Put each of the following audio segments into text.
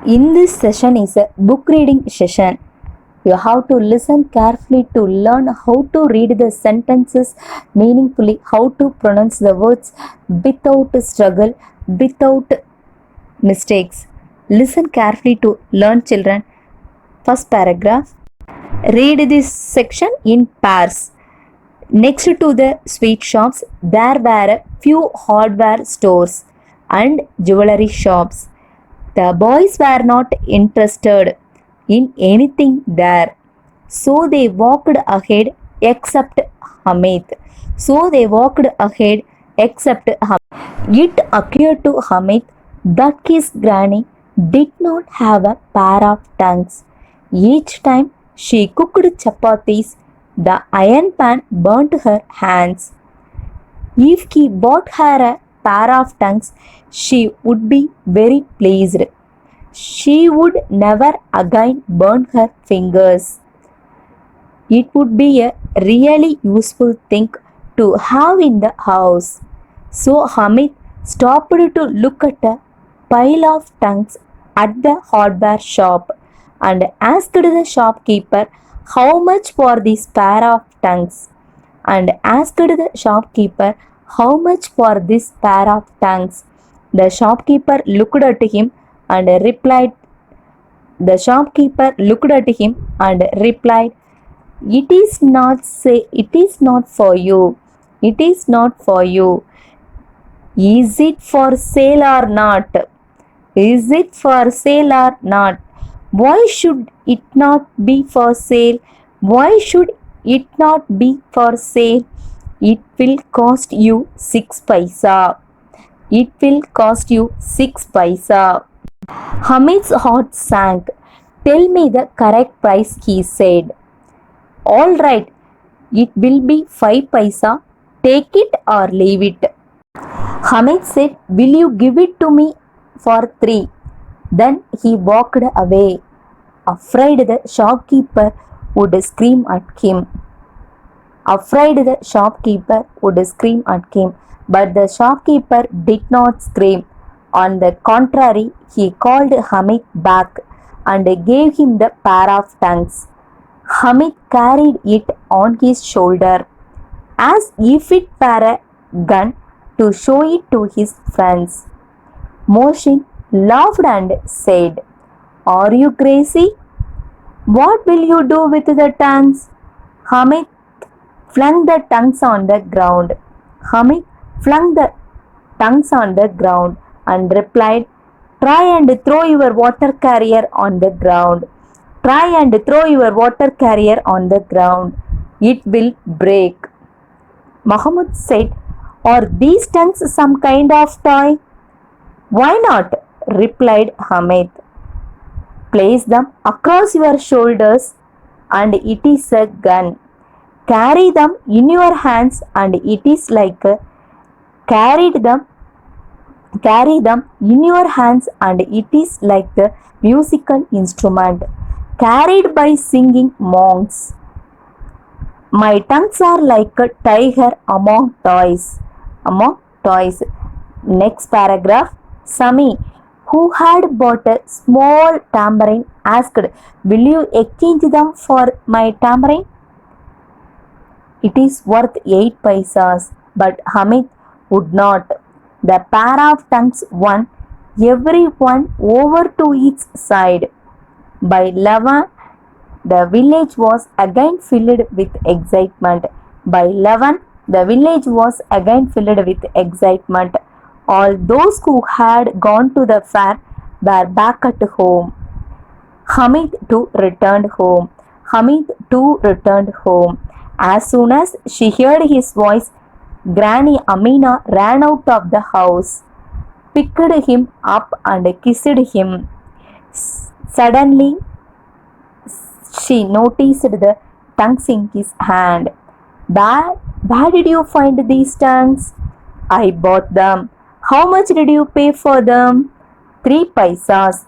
In this session is a book reading session. You have to listen carefully to learn how to read the sentences meaningfully, how to pronounce the words without struggle, without mistakes. Listen carefully to learn, children. First paragraph. Read this section in pairs. Next to the sweet shops, there were a few hardware stores and jewelry shops. The boys were not interested in anything there. So they walked ahead except Hamid. So they walked ahead except Hamid. It occurred to Hamid that his granny did not have a pair of tongues. Each time she cooked chapatis, the iron pan burnt her hands. If he bought her a pair of tongues, she would be very pleased. She would never again burn her fingers. It would be a really useful thing to have in the house. So Hamid stopped to look at a pile of tongues at the hardware shop and asked the shopkeeper how much for this pair of tongues. And asked the shopkeeper how much for this pair of tongues. The shopkeeper looked at him and replied, the shopkeeper looked at him and replied, it is not for you. It is not for you. Is it for sale or not? Is it for sale or not? Why should it not be for sale? Why should it not be for sale? It will cost you 6 paisa. It will cost you 6 paisa. Hamid's heart sank. Tell me the correct price, he said. All right, it will be 5 paisa. Take it or leave it. Hamid said, will you give it to me for 3? Then he walked away, afraid the shopkeeper would scream at him. Afraid the shopkeeper would scream at him, but the shopkeeper did not scream. On the contrary, he called Hamid back and gave him the pair of tongues. Hamid carried it on his shoulder as if it were a gun to show it to his friends. Mohsin laughed and said, are you crazy? What will you do with the tongues? Hamid flung the tongues on the ground. Hamid flung the tongues on the ground and replied, try and throw your water carrier on the ground. Try and throw your water carrier on the ground. It will break. Mahmud said, are these tongues some kind of toy? Why not? Replied Hamid. Place them across your shoulders and it is a gun. Carry them in your hands and it is like a carry them in your hands and it is like a musical instrument carried by singing monks. My tongues are like a tiger among toys. Next paragraph. Sami, who had bought a small tambourine, asked, will you exchange them for my tambourine? It is worth 8 paisas, but Hamid would not. The pair of tongues won everyone over to its side. By 11, the village was again filled with excitement. By 11, the village was again filled with excitement. All those who had gone to the fair were back at home. Hamid too returned home. As soon as she heard his voice, Granny Amina ran out of the house, picked him up and kissed him. Suddenly, she noticed the tongues in his hand. Where did you find these tongues? I bought them. How much did you pay for them? 3 paisas.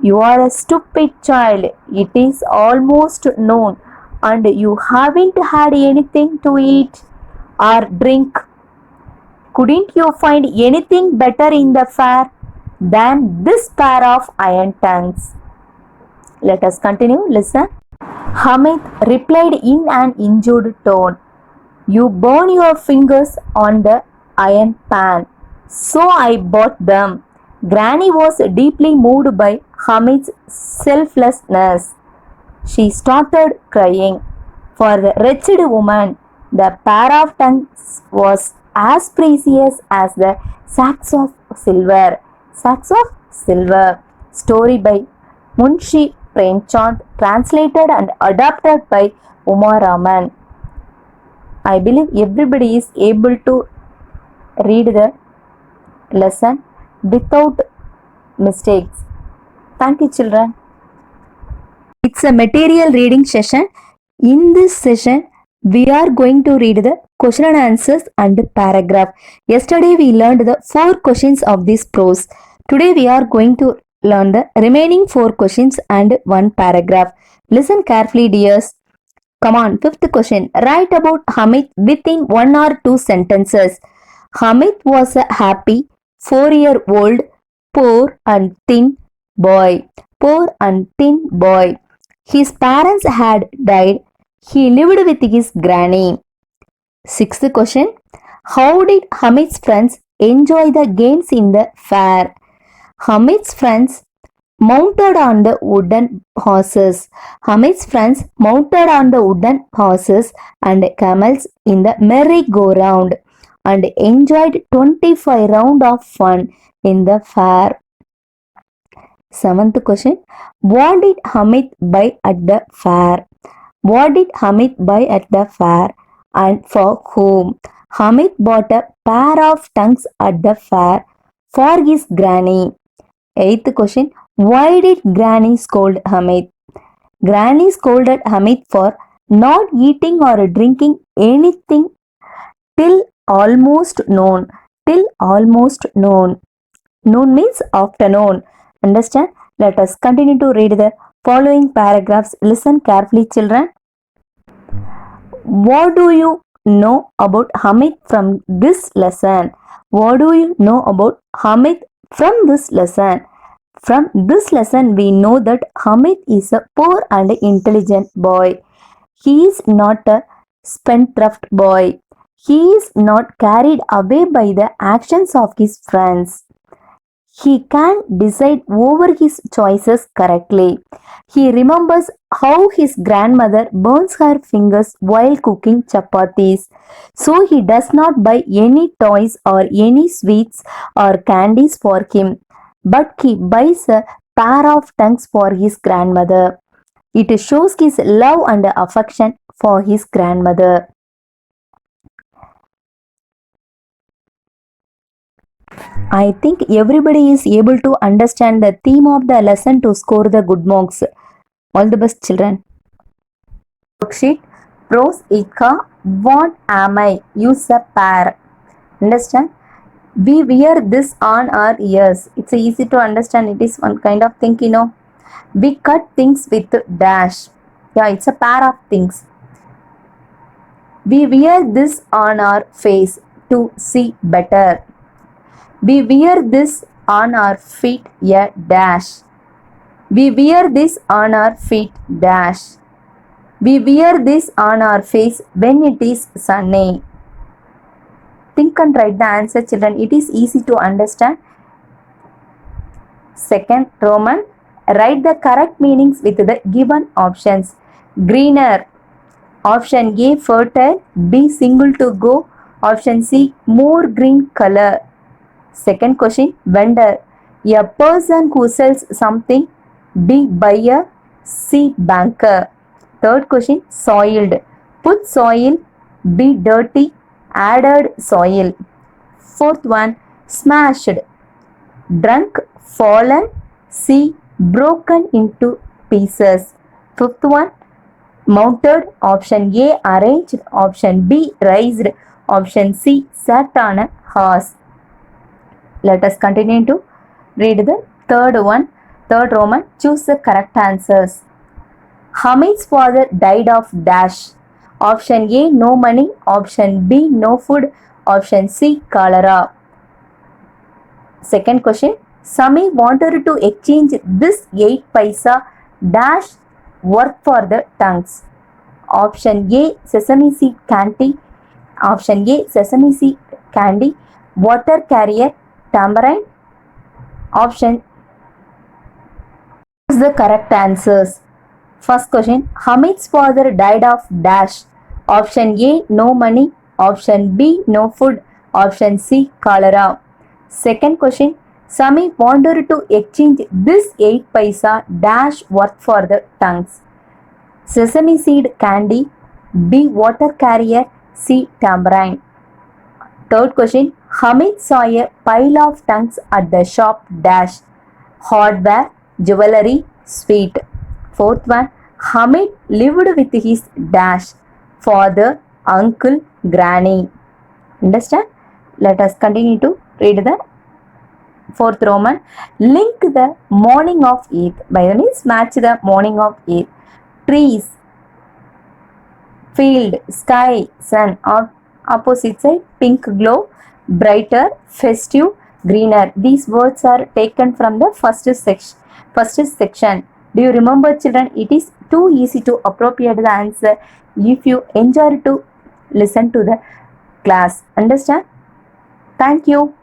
You are a stupid child. It is almost noon and you haven't had anything to eat or drink. Couldn't you find anything better in the fair? than this pair of iron tongues. Let us continue. Listen. Hamid replied in an injured tone, "You burn your fingers on the iron pan. So I bought them." Granny was deeply moved by Hamid's selflessness. She started crying. For the wretched woman, the pair of tongues was as precious as the sacks of silver. Sacks of silver. Story by Munshi Premchand, translated and adapted by Uma Raman. I believe everybody is able to read the lesson without mistakes. Thank you, children. It's a material reading session. In this session, we are going to read the question and answers and paragraph. Yesterday, we learned the 4 questions of this prose. Today, we are going to learn the remaining 4 questions and 1 paragraph. Listen carefully, dears. Come on, 5th question. Write about Hamid within 1 or 2 sentences. Hamid was a happy 4-year-old poor and thin boy. Poor and thin boy. His parents had died. He lived with his granny. 6th question. How did Hamid's friends enjoy the games in the fair? Hamid's friends mounted on the wooden horses. Hamid's friends mounted on the wooden horses and camels in the merry-go-round and enjoyed 25 rounds of fun in the fair. 7th question. What did Hamid buy at the fair? What did Hamid buy at the fair and for whom? Hamid bought a pair of tongues at the fair for his granny. 8th question. Why did Granny scold Hamid? Granny scolded Hamid for not eating or drinking anything till almost noon. Till almost noon. Noon means afternoon. Understand? Let us continue to read the following paragraphs. Listen carefully, children. What do you know about Hamid from this lesson? What do you know about Hamid from this lesson? From this lesson, we know that Hamid is a poor and intelligent boy. He is not a spendthrift boy. He is not carried away by the actions of his friends. He can decide over his choices correctly. He remembers how his grandmother burns her fingers while cooking chapatis. So he does not buy any toys or any sweets or candies for him, but he buys a pair of tongues for his grandmother. It shows his love and affection for his grandmother. I think everybody is able to understand the theme of the lesson to score the good marks. All the best, children. Worksheet. Prose Ika. What am I? Use a pair. Understand? We wear this on our ears. It's easy to understand. It is one kind of thing, you know. We cut things with dash. Yeah, it's a pair of things. We wear this on our face to see better. We wear this on our feet, a dash. We wear this on our feet, dash. We wear this on our face when it is sunny. Think and write the answer, children. It is easy to understand. Second Roman. Write the correct meanings with the given options. Greener. Option A, fertile. B, single to go. Option C, more green color. Second question, vendor. A person who sells something. B, buyer. C, banker. Third question, soiled. Put soil. B, dirty. Added soil. Fourth one, smashed. Drunk, fallen. C, broken into pieces. Fifth one, mounted. Option A, arranged. Option B, raised. Option C, sat on a horse. Let us continue to read the third one. Third Roman. Choose the correct answers. Hamid's father died of dash. Option A, no money. Option B, no food. Option C, cholera. Second question, Sami wanted to exchange this 8 paisa dash worth for the tongues. Option A, sesame seed candy. Option A, sesame seed candy, water carrier, tambourine. Option is the correct answers. First question, Hamid's father died of dash. Option A, no money. Option B, no food. Option C, cholera. Second question, Sami wanted to exchange this 8 paisa dash worth for the tongues. Sesame seed candy, B, water carrier, C, tambourine. Third question, Hamid saw a pile of tongues at the shop dash. Hardware, jewelry, sweet. Fourth one, Hamid lived with his dash. Father, uncle, granny. Understand? Let us continue to read the fourth Roman. Link the morning of Eid. By the means match the morning of Eid. Trees, field, sky, sun. Opposite side, pink glow, brighter, festive, greener. These words are taken from the first section. Do you remember, children? It is too easy to appropriate the answer if you enjoy to listen to the class. Understand? Thank you.